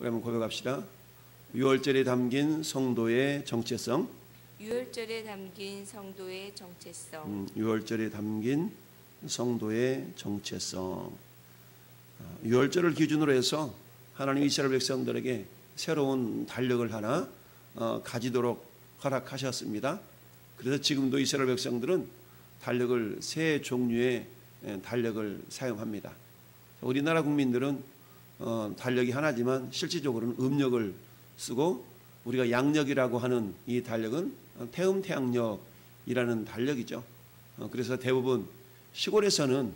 우리 한번 고백합시다. 유월절에 담긴 성도의 정체성. 유월절에 담긴 성도의 정체성. 유월절에 담긴 성도의 정체성. 유월절을 기준으로 해서 하나님 이스라엘 백성들에게 새로운 달력을 하나 가지도록 허락하셨습니다. 그래서 지금도 이스라엘 백성들은 달력을 세 종류의 달력을 사용합니다. 우리나라 국민들은 달력이 하나지만 실질적으로는 음력을 쓰고 우리가 양력이라고 하는 이 달력은 태음태양력이라는 달력이죠. 그래서 대부분 시골에서는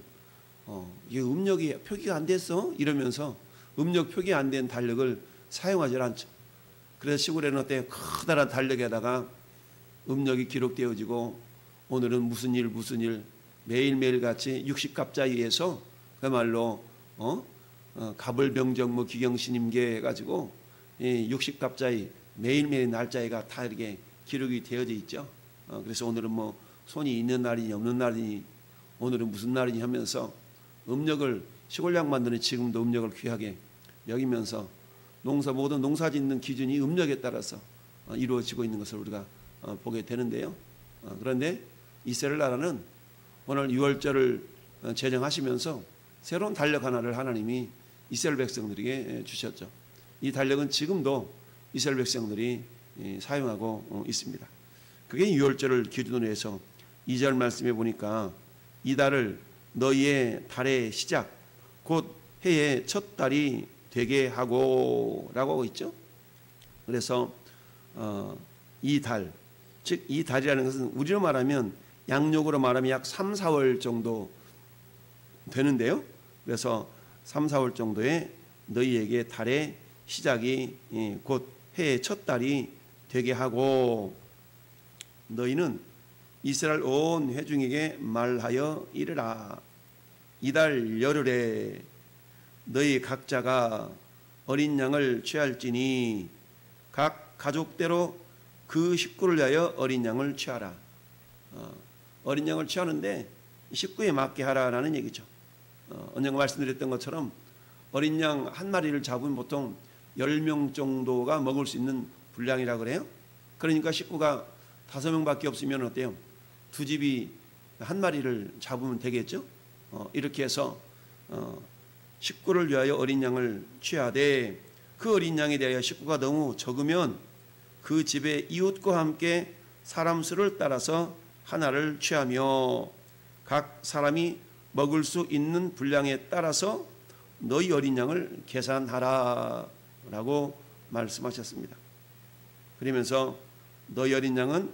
이 음력이 표기가 안 됐어 이러면서 음력 표기 안 된 달력을 사용하지 않죠. 그래서 시골에는 어때 커다란 달력에다가 음력이 기록되어지고 오늘은 무슨 일 매일매일 같이 60갑자이에서 그야말로 갑을병정 기경신임계 해가지고 60갑자이 매일매일 날짜가 다 이렇게 기록이 되어져 있죠. 그래서 오늘은 뭐 손이 있는 날이니 없는 날이니 오늘은 무슨 날이니 하면서 음력을 시골 양반들은 지금도 음력을 귀하게 여기면서 모든 농사 짓는 기준이 음력에 따라서 이루어지고 있는 것을 우리가 보게 되는데요. 그런데 이스라엘 나라는 오늘 유월절을 제정하시면서 새로운 달력 하나를 하나님이 이스라엘 백성들에게 주셨죠. 이 달력은 지금도 이스라엘 백성들이 사용하고 있습니다. 그게 유월절을 기준으로 해서 2절 말씀에 보니까 이 달을 너희의 달의 시작 곧 해의 첫 달이 되게 하고 라고 하고 있죠. 그래서 이 달, 즉 이 달이라는 것은 우리로 말하면 양력으로 말하면 약 3, 4월 정도 되는데요. 그래서 3, 4월 정도에 너희에게 달의 시작이 곧 해의 첫 달이 되게 하고 너희는 이스라엘 온 회중에게 말하여 이르라. 이달 열흘에 너희 각자가 어린 양을 취할지니 각 가족대로 그 식구를 위하여 어린 양을 취하라. 어린 양을 취하는데 식구에 맞게 하라라는 얘기죠. 언젠가 말씀드렸던 것처럼 어린 양 한 마리를 잡으면 보통 10명 정도가 먹을 수 있는 분량이라고 그래요. 그러니까 식구가 5명밖에 없으면 어때요? 두 집이 한 마리를 잡으면 되겠죠. 이렇게 해서 식구를 위하여 어린 양을 취하되 그 어린 양에 대하여 식구가 너무 적으면 그 집의 이웃과 함께 사람 수를 따라서 하나를 취하며 각 사람이 먹을 수 있는 분량에 따라서 너희 어린 양을 계산하라 라고 말씀하셨습니다. 그러면서 너희 어린 양은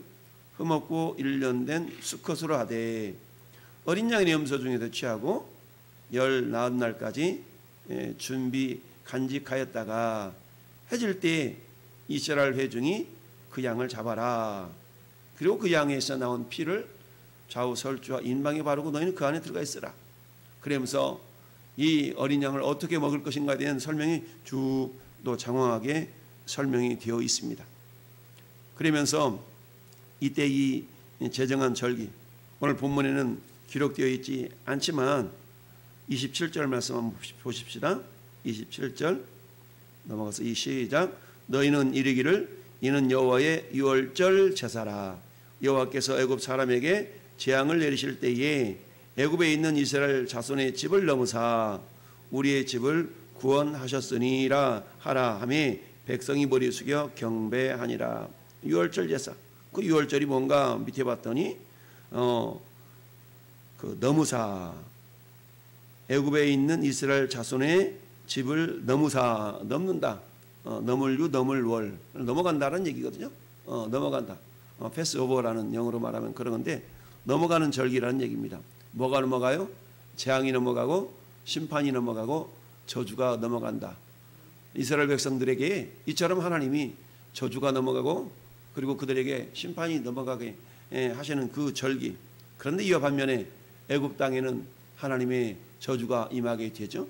흠없고 1년 된 수컷으로 하되 어린 양의 염소 중에서 취하고 19날까지 준비 간직하였다가 해질 때 이스라엘 회중이 그 양을 잡아라. 그리고 그 양에서 나온 피를 좌우 설주와 인방에 바르고 너희는 그 안에 들어가 있으라. 그러면서 이 어린 양을 어떻게 먹을 것인가에 대한 설명이 쭉 또 장황하게 설명이 되어 있습니다. 그러면서 이때 이 제정한 절기, 오늘 본문에는 기록되어 있지 않지만 27절 말씀 한번 보십시다. 27절 넘어가서 이 시작. 너희는 이르기를 이는 여호와의 유월절 제사라. 여호와께서 애굽 사람에게 재앙을 내리실 때에 애굽에 있는 이스라엘 자손의 집을 넘으사 우리의 집을 구원하셨으니라 하라 하며 백성이 머리 숙여 경배하니라. 유월절 제사. 그 유월절이 뭔가 밑에 봤더니 그 너무사 애굽에 있는 이스라엘 자손의 집을 너무사 넘는다. 넘을유 넘을월 넘어간다는 얘기거든요. 넘어간다. 패스오버라는 영어로 말하면 그런 건데 넘어가는 절기라는 얘기입니다. 뭐가 넘어가요? 재앙이 넘어가고 심판이 넘어가고 저주가 넘어간다. 이스라엘 백성들에게 이처럼 하나님이 저주가 넘어가고 그리고 그들에게 심판이 넘어가게 하시는 그 절기. 그런데 이와 반면에 애굽 땅에는 하나님의 저주가 임하게 되죠.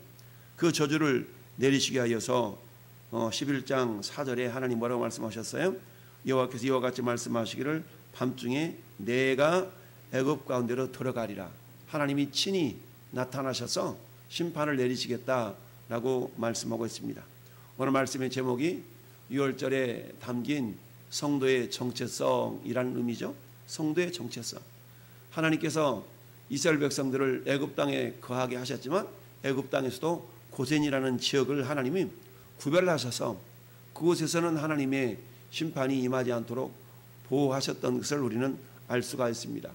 그 저주를 내리시게 하여서 11장 4절에 하나님 뭐라고 말씀하셨어요? 여호와께서 이와 같이 말씀하시기를 밤중에 내가 애굽 가운데로 들어가리라. 하나님이 친히 나타나셔서 심판을 내리시겠다라고 말씀하고 있습니다. 오늘 말씀의 제목이 유월절에 담긴 성도의 정체성이라는 의미죠. 성도의 정체성. 하나님께서 이스라엘 백성들을 애굽 땅에 거하게 하셨지만 애굽 땅에서도 고센이라는 지역을 하나님이 구별하셔서 그곳에서는 하나님의 심판이 임하지 않도록 보호하셨던 것을 우리는 알 수가 있습니다.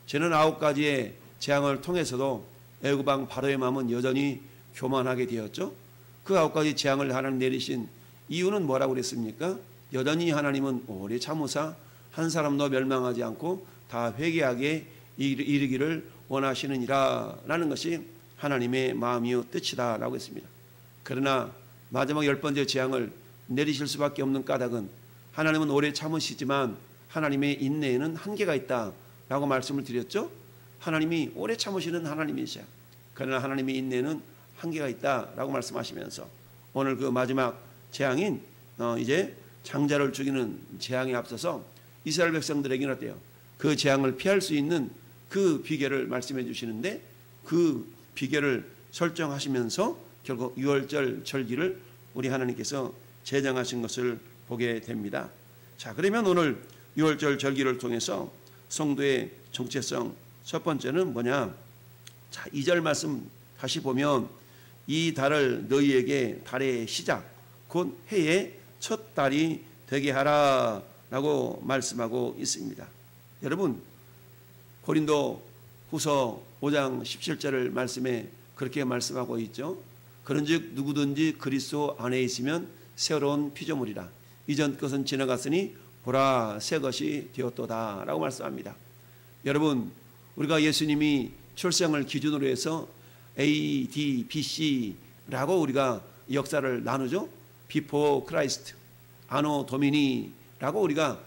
저는 9가지의 재앙을 통해서도 애굽 왕 바로의 마음은 여전히 교만하게 되었죠. 그 9가지 재앙을 하나님 내리신 이유는 뭐라고 그랬습니까? 여전히 하나님은 오래 참으사 한 사람도 멸망하지 않고 다 회개하게 이르기를 원하시느니라 라는 것이 하나님의 마음이요 뜻이다 라고 했습니다. 그러나 마지막 10번째 재앙을 내리실 수밖에 없는 까닭은 하나님은 오래 참으시지만 하나님의 인내에는 한계가 있다 라고 말씀을 드렸죠. 하나님이 오래 참으시는 하나님이시야. 그러나 하나님의 인내에는 한계가 있다 라고 말씀하시면서 오늘 그 마지막 재앙인 이제 장자를 죽이는 재앙에 앞서서 이스라엘 백성들에게는 어때요? 그 재앙을 피할 수 있는 그 비결을 말씀해 주시는데 그 비결을 설정하시면서 결국 유월절 절기를 우리 하나님께서 제정하신 것을 보게 됩니다. 자, 그러면 오늘 유월절 절기를 통해서 성도의 정체성 첫 번째는 뭐냐? 자, 2절 말씀 다시 보면 이 달을 너희에게 달의 시작 곧 해의 첫 달이 되게 하라 라고 말씀하고 있습니다. 여러분 고린도 후서 5장 17절을 말씀에 그렇게 말씀하고 있죠. 그런즉 누구든지 그리스도 안에 있으면 새로운 피조물이라 이전 것은 지나갔으니 보라 새 것이 되었도다 라고 말씀합니다. 여러분 우리가 예수님이 출생을 기준으로 해서 A, D, B, C라고 우리가 역사를 나누죠. Before Christ, Anno Domini라고 우리가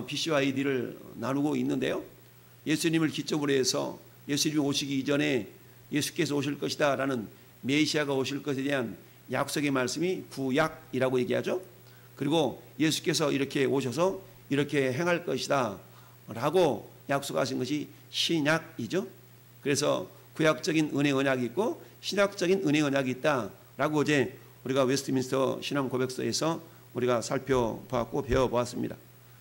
BC와 AD를 나누고 있는데요. 예수님을 기점으로 해서 예수님이 오시기 이전에 예수께서 오실 것이다 라는 메시아가 오실 것에 대한 약속의 말씀이 구약이라고 얘기하죠. 그리고 예수께서 이렇게 오셔서 이렇게 행할 것이다 라고 약속하신 것이 신약이죠. 그래서 구약적인 은혜 언약이 있고 신약적인 은혜 언약이 있다 라고 어제 우리가 웨스트민스터 신앙 고백서에서 우리가 살펴보았고 배워보았습니다.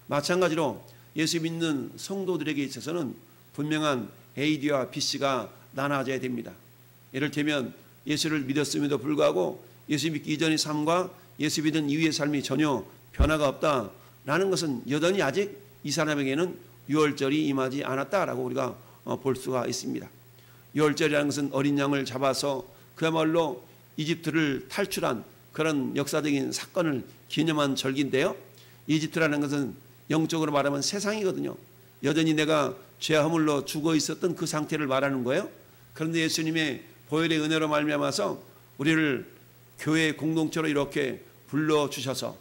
마찬가지로 예수 믿는 성도들에게 있어서는 분명한 AD와 BC가 나눠져야 됩니다. 예를 들면 예수를 믿었음에도 불구하고 예수 믿기 이전의 삶과 예수 믿은 이후의 삶이 전혀 변화가 없다라는 것은 여전히 아직 이 사람에게는 유월절이 임하지 않았다라고 우리가 볼 수가 있습니다. 유월절이라는 것은 어린 양을 잡아서 그야말로 이집트를 탈출한 그런 역사적인 사건을 기념한 절기인데요. 이집트라는 것은 영적으로 말하면 세상이거든요. 여전히 내가 죄와 허물로 죽어 있었던 그 상태를 말하는 거예요. 그런데 예수님의 보혈의 은혜로 말미암아서 우리를 교회 공동체로 이렇게 불러주셔서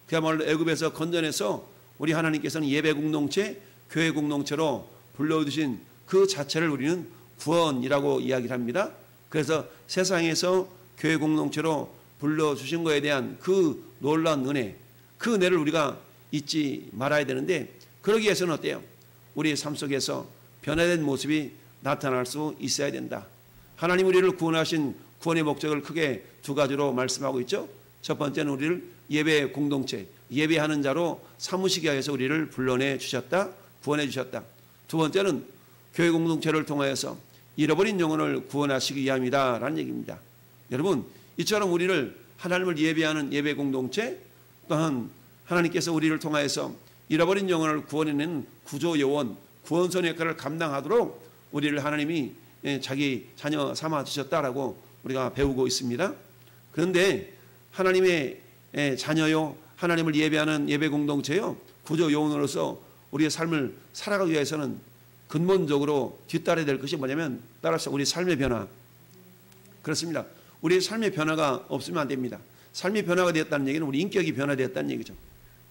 그야말로 애굽에서 건져내서 우리 하나님께서는 예배 공동체, 교회 공동체로 불러주신 그 자체를 우리는 구원이라고 이야기를 합니다. 그래서 세상에서 교회 공동체로 불러주신 것에 대한 그 놀라운 은혜, 그 은혜를 우리가 잊지 말아야 되는데 그러기 위해서는 어때요? 우리의 삶 속에서 변화된 모습이 나타날 수 있어야 된다. 하나님 우리를 구원하신 구원의 목적을 크게 두 가지로 말씀하고 있죠. 첫 번째는 우리를 예배 공동체, 예배하는 자로 삼으시기 위해서 우리를 불러내 주셨다, 구원해 주셨다. 두 번째는 교회 공동체를 통하여서 잃어버린 영혼을 구원하시기 위함이다 라는 얘기입니다. 여러분 이처럼 우리를 하나님을 예배하는 예배 공동체 또한 하나님께서 우리를 통하여서 잃어버린 영혼을 구원해내는 구조 요원, 구원선 역할을 감당하도록 우리를 하나님이 자기 자녀 삼아 주셨다라고 우리가 배우고 있습니다. 그런데 하나님의 자녀요, 하나님을 예배하는 예배 공동체요, 구조 요원으로서 우리의 삶을 살아가기 위해서는 근본적으로 뒤따라야 될 것이 뭐냐면 따라서 우리 삶의 변화. 그렇습니다. 우리의 삶의 변화가 없으면 안 됩니다. 삶의 변화가 되었다는 얘기는 우리 인격이 변화되었다는 얘기죠.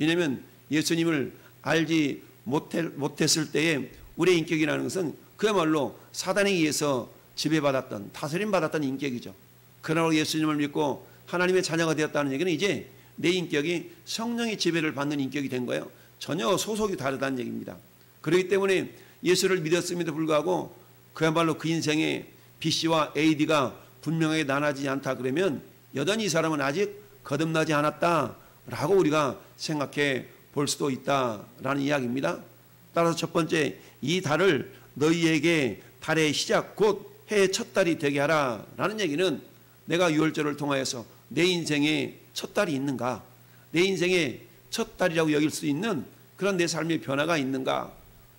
왜냐하면 예수님을 알지 못했을 때에 우리의 인격이라는 것은 그야말로 사단에 의해서 지배받았던, 다스림받았던 인격이죠. 그러나 예수님을 믿고 하나님의 자녀가 되었다는 얘기는 이제 내 인격이 성령의 지배를 받는 인격이 된 거예요. 전혀 소속이 다르다는 얘기입니다. 그렇기 때문에 예수를 믿었음에도 불구하고 그야말로 그 인생에 BC와 AD가 분명하게 나눠지지 않다 그러면 여전히 이 사람은 아직 거듭나지 않았다라고 우리가 생각해 볼 수도 있다라는 이야기입니다. 따라서 첫 번째, 이 달을 너희에게 달의 시작 곧 해의 첫 달이 되게 하라라는 얘기는 내가 유월절을 통하여서 내 인생에 첫 달이 있는가, 내 인생의 첫 달이라고 여길 수 있는 그런 내 삶의 변화가 있는가.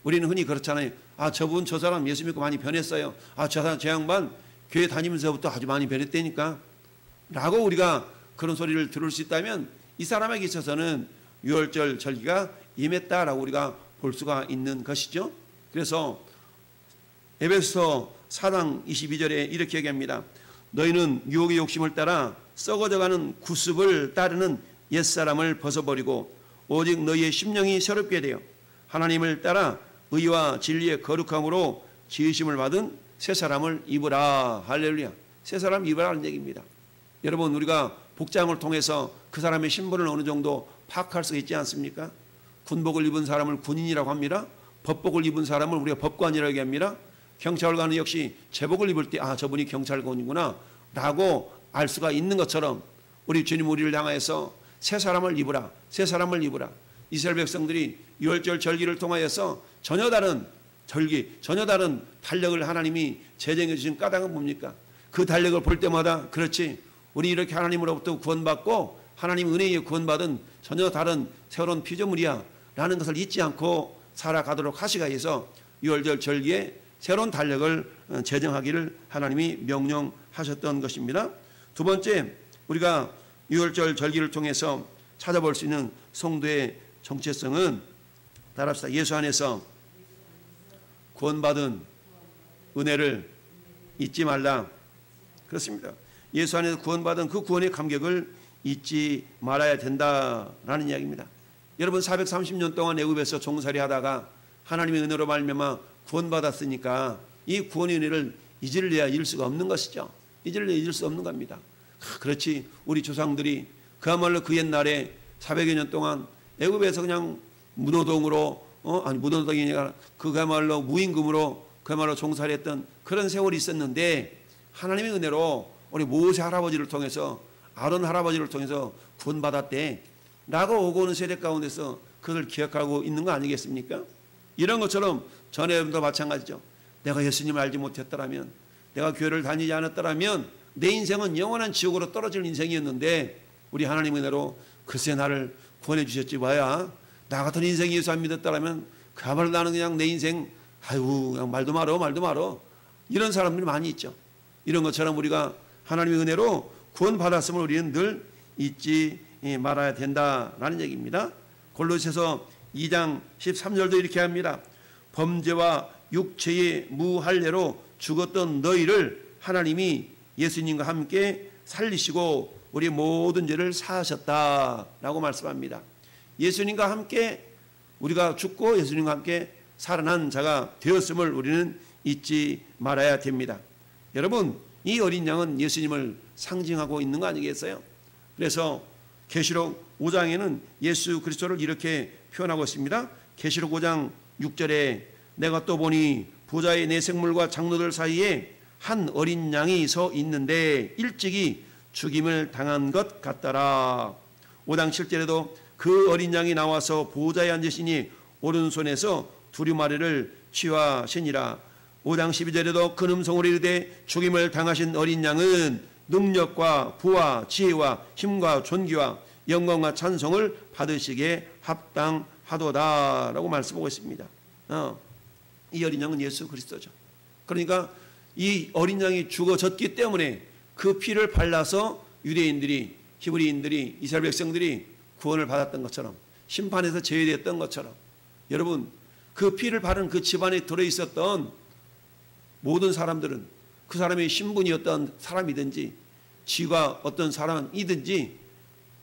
우리는 흔히 그렇잖아요. 아, 저분 저 사람 예수 믿고 많이 변했어요. 아, 저 양반 교회 다니면서부터 아주 많이 변했다니까 라고 우리가 그런 소리를 들을 수 있다면 이 사람에게 있어서는 유월절 절기가 임했다라고 우리가 볼 수가 있는 것이죠. 그래서 에베소서 4장 22절에 이렇게 얘기합니다. 너희는 유혹의 욕심을 따라 썩어져가는 구습을 따르는 옛사람을 벗어버리고 오직 너희의 심령이 새롭게 되어 하나님을 따라 의와 진리의 거룩함으로 지으심을 받은 새 사람을 입으라. 할렐루야. 새 사람 입으라는 얘기입니다. 여러분, 우리가 복장을 통해서 그 사람의 신분을 어느 정도 파악할 수 있지 않습니까? 군복을 입은 사람을 군인이라고 합니다. 법복을 입은 사람을 우리가 법관이라고 얘기합니다. 경찰관은 역시 제복을 입을 때 아, 저분이 경찰관이구나 라고 알 수가 있는 것처럼 우리 주님 우리를 향하여서 새 사람을 입으라, 새 사람을 입으라. 이스라엘 백성들이 유월절 절기를 통하여서 전혀 다른 절기, 전혀 다른 달력을 하나님이 제정해 주신 까닭은 뭡니까? 그 달력을 볼 때마다 그렇지, 우리 이렇게 하나님으로부터 구원받고 하나님 은혜에 구원받은 전혀 다른 새로운 피조물이야 라는 것을 잊지 않고 살아가도록 하시기 위해서 유월절 절기에 새로운 달력을 제정하기를 하나님이 명령하셨던 것입니다. 두 번째, 우리가 유월절 절기를 통해서 찾아볼 수 있는 성도의 정체성은 따라합시다. 예수 안에서 구원받은 은혜를 잊지 말라. 그렇습니다. 예수 안에서 구원받은 그 구원의 감격을 잊지 말아야 된다라는 이야기입니다. 여러분, 430년 동안 애굽에서 종살이 하다가 하나님의 은혜로 말미암아 구원받았으니까 이 구원의 은혜를 잊을래야 잊을 수가 없는 것이죠. 잊을래야 잊을 수 없는 겁니다. 그렇지, 우리 조상들이 그야말로 그 옛날에 400여 년 동안 애굽에서 그냥 무노동으로 아니 무노동이 아니라 그야말로 무임금으로 그야말로 종살이했던 그런 세월이 있었는데 하나님의 은혜로 우리 모세 할아버지를 통해서 아론 할아버지를 통해서 구원받았대 라고 오고 오는 세대 가운데서 그걸 기억하고 있는 거 아니겠습니까? 이런 것처럼 전에도 마찬가지죠. 내가 예수님을 알지 못했더라면, 내가 교회를 다니지 않았더라면 내 인생은 영원한 지옥으로 떨어질 인생이었는데 우리 하나님의 은혜로 글쎄 나를 구원해 주셨지 뭐야. 나 같은 인생이 예수 안 믿었더라면 그야말로 나는 그냥 내 인생 아이고 그냥 말도 말어 이런 사람들이 많이 있죠. 이런 것처럼 우리가 하나님의 은혜로 구원받았음을 우리는 늘 잊지 말아야 된다라는 얘기입니다. 골로새서 2장 13절도 이렇게 합니다. 범죄와 육체의 무할례로 죽었던 너희를 하나님이 예수님과 함께 살리시고 우리 모든 죄를 사하셨다라고 말씀합니다. 예수님과 함께 우리가 죽고 예수님과 함께 살아난 자가 되었음을 우리는 잊지 말아야 됩니다. 여러분, 이 어린 양은 예수님을 상징하고 있는 거 아니겠어요? 그래서 계시록 5장에는 예수 그리스도를 이렇게 표현하고 있습니다. 계시록 5장 6절에 내가 또 보니 보좌의 네 생물과 장로들 사이에 한 어린 양이 서 있는데 일찍이 죽임을 당한 것 같더라. 5장 7절에도 그 어린 양이 나와서 보좌에 앉으시니 오른손에서 두루마리를 취하시니라. 5장 12절에도 큰 음성으로 이르되 죽임을 당하신 어린 양은 능력과 부와 지혜와 힘과 존귀와 영광과 찬송을 받으시기에 합당하도다라고 말씀하고 있습니다. 이 어린 양은 예수 그리스도죠. 그러니까 이 어린 양이 죽어졌기 때문에 그 피를 발라서 유대인들이, 히브리인들이, 이스라엘 백성들이 구원을 받았던 것처럼, 심판에서 제외됐던 것처럼, 여러분 그 피를 바른 그 집안에 들어있었던 모든 사람들은 그 사람의 신분이 어떤 사람이든지 지가 어떤 사람이든지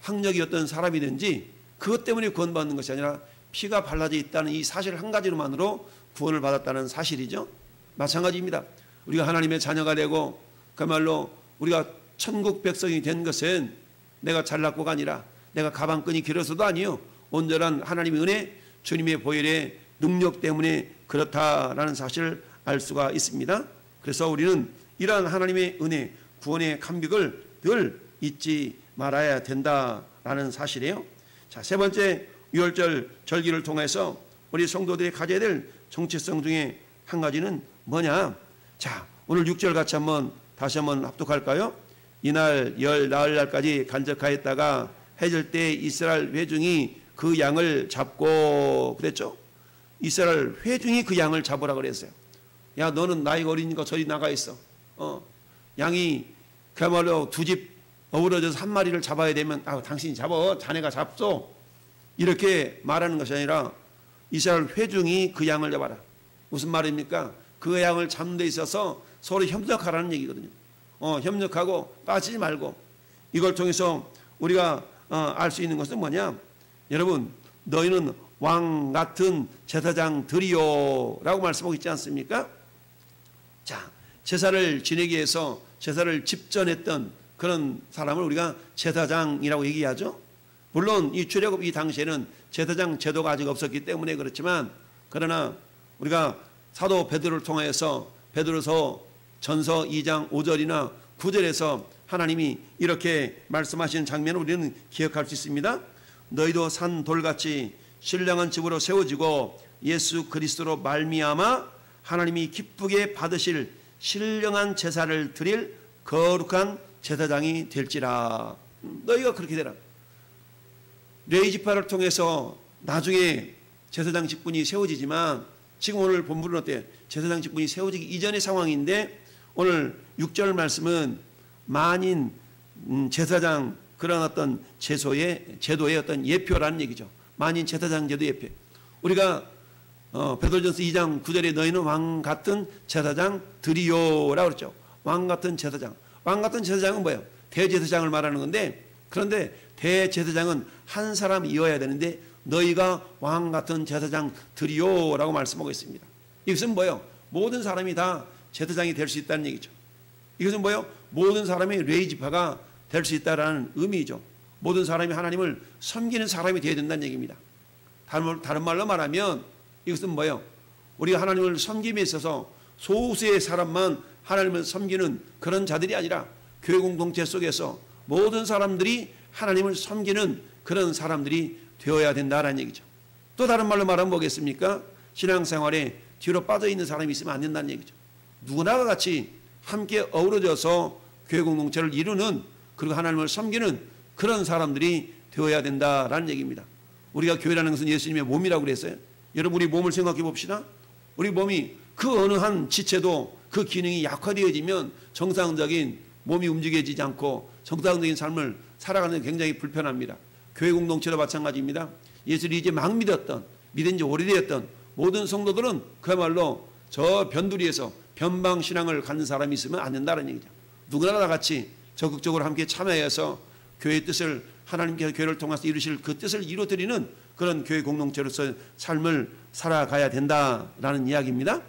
학력이 어떤 사람이든지 그것 때문에 구원받는 것이 아니라 피가 발라져 있다는 이 사실 한 가지로만으로 구원을 받았다는 사실이죠. 마찬가지입니다. 우리가 하나님의 자녀가 되고 그야말로 우리가 천국 백성이 된 것은 내가 잘났고가 아니라 내가 가방끈이 길어서도 아니요, 온전한 하나님의 은혜, 주님의 보혈의 능력 때문에 그렇다라는 사실을 알 수가 있습니다. 그래서 우리는 이러한 하나님의 은혜, 구원의 감격을 늘 잊지 말아야 된다라는 사실이에요. 자, 세 번째 유월절 절기를 통해서 우리 성도들이 가져야 될 정체성 중에 한 가지는 뭐냐? 자, 오늘 6절 같이 다시 한번 합독할까요? 이날 열 나흘날까지 간적하였다가 해질 때 이스라엘 회중이 그 양을 잡고 그랬죠? 이스라엘 회중이 그 양을 잡으라 그랬어요. 야, 너는 나이가 어리니까 저리 나가 있어. 양이 그야말로 두 집 어우러져서 한 마리를 잡아야 되면 당신이 잡어, 자네가 잡소, 이렇게 말하는 것이 아니라 이스라엘 회중이 그 양을 잡아라. 무슨 말입니까? 그 양을 잡는 데 있어서 서로 협력하라는 얘기거든요. 협력하고 빠지지 말고. 이걸 통해서 우리가 알 수 있는 것은 뭐냐? 여러분, 너희는 왕 같은 제사장들이요 라고 말씀하고 있지 않습니까? 자, 제사를 지내기 위해서 제사를 집전했던 그런 사람을 우리가 제사장이라고 얘기하죠. 물론 이 출애굽 이 당시에는 제사장 제도가 아직 없었기 때문에 그렇지만, 그러나 우리가 사도 베드로를 통해서 베드로서 전서 2장 5절이나 9절에서 하나님이 이렇게 말씀하신 장면을 우리는 기억할 수 있습니다. 너희도 산 돌같이 신령한 집으로 세워지고 예수 그리스도로 말미암아 하나님이 기쁘게 받으실 신령한 제사를 드릴 거룩한 제사장이 될지라. 너희가 그렇게 되라. 레위지파를 통해서 나중에 제사장 직분이 세워지지만, 지금 오늘 본문은 어때요? 제사장 직분이 세워지기 이전의 상황인데, 오늘 6절 말씀은 만인 제사장 그런 어떤 제도의 어떤 예표라는 얘기죠. 만인 제사장 제도 예표. 우리가 베드로전서 2장 9절에 너희는 왕 같은 제사장들이요라고 그랬죠. 왕 같은 제사장. 왕 같은 제사장은 뭐예요? 대제사장을 말하는 건데, 그런데 대제사장은 한 사람이어야 되는데 너희가 왕 같은 제사장들이요라고 말씀하고 있습니다. 이것은 뭐예요? 모든 사람이 다 제사장이 될 수 있다는 얘기죠. 이것은 뭐예요? 모든 사람이 레위지파가 될 수 있다는 의미죠. 모든 사람이 하나님을 섬기는 사람이 되어야 된다는 얘기입니다. 다른 말로 말하면 이것은 뭐예요? 우리가 하나님을 섬김에 있어서 소수의 사람만 하나님을 섬기는 그런 자들이 아니라 교회 공동체 속에서 모든 사람들이 하나님을 섬기는 그런 사람들이 되어야 된다는 얘기죠. 또 다른 말로 말하면 뭐겠습니까? 신앙생활에 뒤로 빠져있는 사람이 있으면 안 된다는 얘기죠. 누구나 같이 함께 어우러져서 교회 공동체를 이루는, 그리고 하나님을 섬기는 그런 사람들이 되어야 된다라는 얘기입니다. 우리가 교회라는 것은 예수님의 몸이라고 그랬어요. 여러분, 우리 몸을 생각해 봅시다. 우리 몸이 그 어느 한 지체도 그 기능이 약화되어지면 정상적인 몸이 움직여지지 않고 정상적인 삶을 살아가는 게 굉장히 불편합니다. 교회 공동체도 마찬가지입니다. 예수를 이제 막 믿은 지 오래되었던 모든 성도들은 그야말로 저 변두리에서 변방신앙을 갖는 사람이 있으면 안 된다는 얘기죠. 누구나 다 같이 적극적으로 함께 참여해서 교회의 뜻을, 하나님께서 교회를 통해서 이루실 그 뜻을 이루어드리는 그런 교회 공동체로서 삶을 살아가야 된다라는 이야기입니다.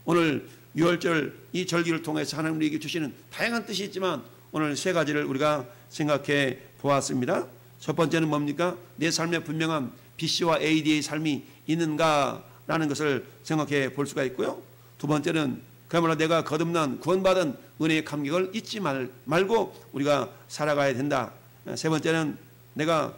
오늘 6월절 이 절기를 통해서 하나님 우리에게 주시는 다양한 뜻이 있지만 오늘 세 가지를 우리가 생각해 보았습니다. 첫 번째는 뭡니까? 내 삶에 분명한 BC와 AD의 삶이 있는가라는 것을 생각해 볼 수가 있고요. 두 번째는 그야말로 내가 거듭난 구원받은 은혜의 감격을 잊지 말고 우리가 살아가야 된다. 세 번째는 내가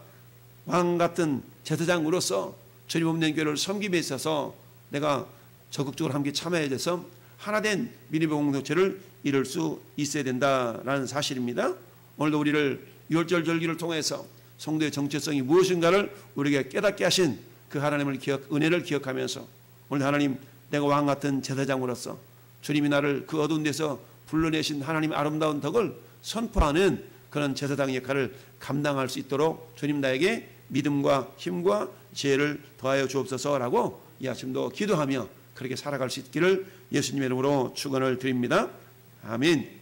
왕 같은 제사장으로서 주님 없는 교회를 섬김에 있어서 내가 적극적으로 함께 참여해야 돼서 하나된 믿음의 공동체를 이룰 수 있어야 된다라는 사실입니다. 오늘도 우리를 유월절 절기를 통해서 성도의 정체성이 무엇인가를 우리에게 깨닫게 하신 그 하나님을 은혜를 기억하면서 오늘 하나님, 내가 왕 같은 제사장으로서 주님이 나를 그 어두운 데서 불러내신 하나님의 아름다운 덕을 선포하는 그런 제사장 역할을 감당할 수 있도록 주님 나에게 믿음과 힘과 지혜를 더하여 주옵소서라고 이 아침도 기도하며 그렇게 살아갈 수 있기를 예수님의 이름으로 축원을 드립니다. 아멘.